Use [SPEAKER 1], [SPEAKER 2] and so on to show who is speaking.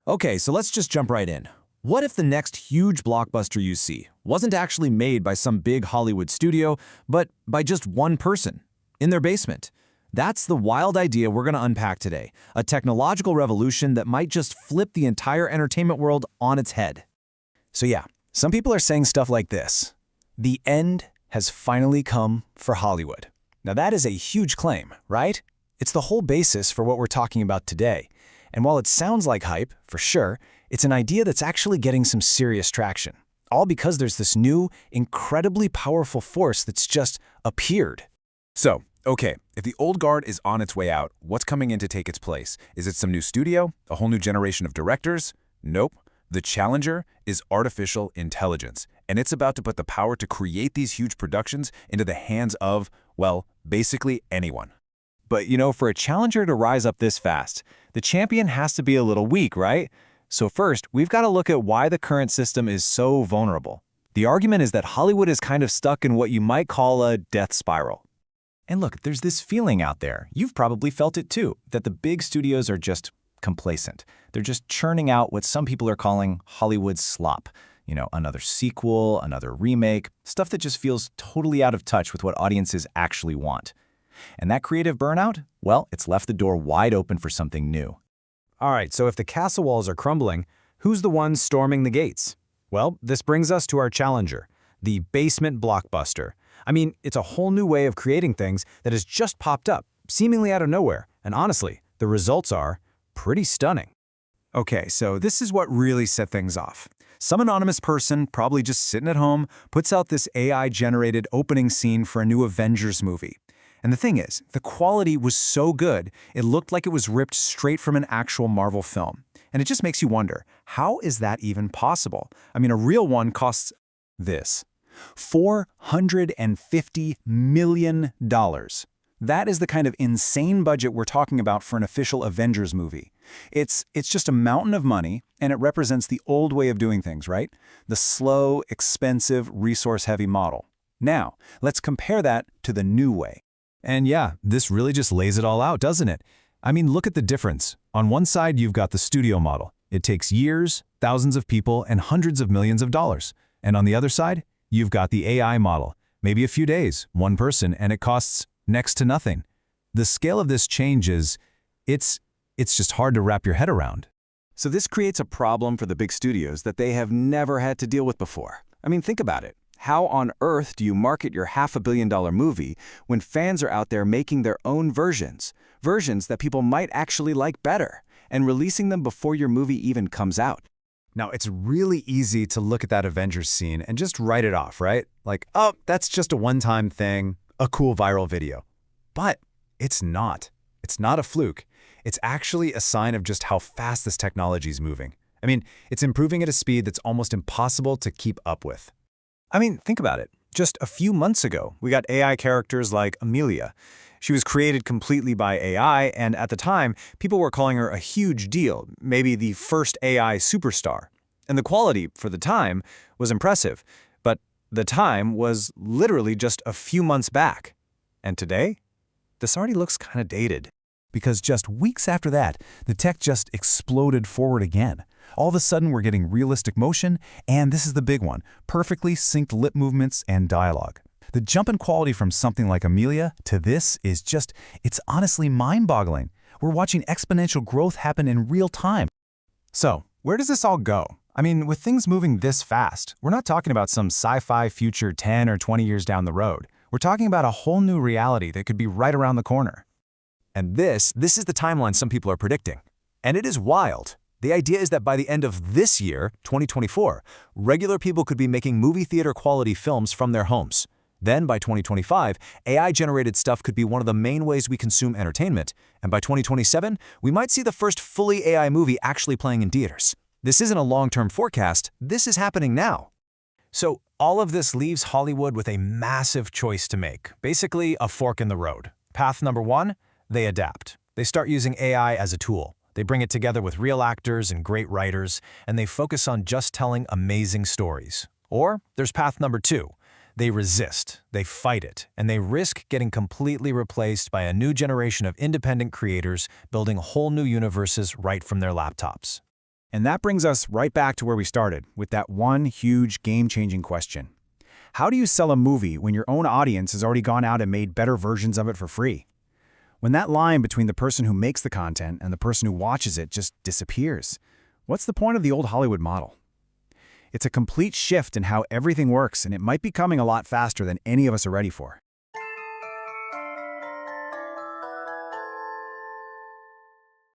[SPEAKER 1] Okay, so let's just jump right in. What if the next huge blockbuster you see wasn't actually made by some big Hollywood studio, but by just one person, in their basement? That's the wild idea we're going to unpack today, a technological revolution that might just flip the entire entertainment world on its head.
[SPEAKER 2] So yeah, some people are saying stuff like this. The end has finally come for Hollywood. Now that is a huge claim, right? It's the whole basis for what we're talking about today. And while it sounds like hype, for sure, it's an idea that's actually getting some serious traction. All because there's this new, incredibly powerful force that's just appeared.
[SPEAKER 3] So, okay, if the old guard is on its way out, what's coming in to take its place? Is it some new studio? A whole new generation of directors? Nope. The challenger is artificial intelligence, and it's about to put the power to create these huge productions into the hands of, well, basically anyone.
[SPEAKER 2] But for a challenger to rise up this fast, the champion has to be a little weak, right? So first, we've got to look at why the current system is so vulnerable. The argument is that Hollywood is kind of stuck in what you might call a death spiral. And look, there's this feeling out there, you've probably felt it too, that the big studios are just complacent. They're just churning out what some people are calling Hollywood slop. Another sequel, another remake, stuff that just feels totally out of touch with what audiences actually want. And that creative burnout, well, it's left the door wide open for something new.
[SPEAKER 1] All right, so if the castle walls are crumbling, who's the one storming the gates? Well, this brings us to our challenger, the basement blockbuster. I mean, it's a whole new way of creating things that has just popped up, seemingly out of nowhere. And honestly, the results are pretty stunning. Okay, so this is what really set things off. Some anonymous person, probably just sitting at home, puts out this AI-generated opening scene for a new Avengers movie. And the thing is, the quality was so good, it looked like it was ripped straight from an actual Marvel film. And it just makes you wonder, how is that even possible? I mean, a real one costs this. $450 million. That is the kind of insane budget we're talking about for an official Avengers movie. It's just a mountain of money, and it represents the old way of doing things, right? The slow, expensive, resource-heavy model. Now, let's compare that to the new way.
[SPEAKER 2] And yeah, this really just lays it all out, doesn't it? I mean, look at the difference. On one side, you've got the studio model. It takes years, thousands of people, and hundreds of millions of dollars. And on the other side, you've got the AI model. Maybe a few days, one person, and it costs next to nothing. The scale of this change is, it's just hard to wrap your head around.
[SPEAKER 1] So this creates a problem for the big studios that they have never had to deal with before. I mean, think about it. How on earth do you market your $500 million movie when fans are out there making their own versions that people might actually like better, and releasing them before your movie even comes out? Now, it's really easy to look at that Avengers scene and just write it off, right? Like, oh, that's just a one-time thing, a cool viral video. But it's not. It's not a fluke. It's actually a sign of just how fast this technology is moving. I mean, it's improving at a speed that's almost impossible to keep up with. I mean, think about it. Just a few months ago, we got AI characters like Amelia. She was created completely by AI, and at the time, people were calling her a huge deal, maybe the first AI superstar. And the quality, for the time, was impressive. But the time was literally just a few months back. And today, this already looks kind of dated. Because just weeks after that, the tech just exploded forward again. All of a sudden, we're getting realistic motion, and this is the big one, perfectly synced lip movements and dialogue. The jump in quality from something like Amelia to this is just, it's honestly mind-boggling. We're watching exponential growth happen in real time. So, where does this all go? I mean, with things moving this fast, we're not talking about some sci-fi future 10 or 20 years down the road. We're talking about a whole new reality that could be right around the corner. And this is the timeline some people are predicting. And it is wild. The idea is that by the end of this year, 2024, regular people could be making movie theater quality films from their homes. Then by 2025, AI-generated stuff could be one of the main ways we consume entertainment. And by 2027, we might see the first fully AI movie actually playing in theaters. This isn't a long-term forecast, this is happening now. So all of this leaves Hollywood with a massive choice to make, basically a fork in the road. Path number one, they adapt. They start using AI as a tool. They bring it together with real actors and great writers, and they focus on just telling amazing stories. Or there's path number two. They resist, they fight it, and they risk getting completely replaced by a new generation of independent creators building whole new universes right from their laptops.
[SPEAKER 2] And that brings us right back to where we started, with that one huge game-changing question. How do you sell a movie when your own audience has already gone out and made better versions of it for free? When that line between the person who makes the content and the person who watches it just disappears, what's the point of the old Hollywood model? It's a complete shift in how everything works, and it might be coming a lot faster than any of us are ready for.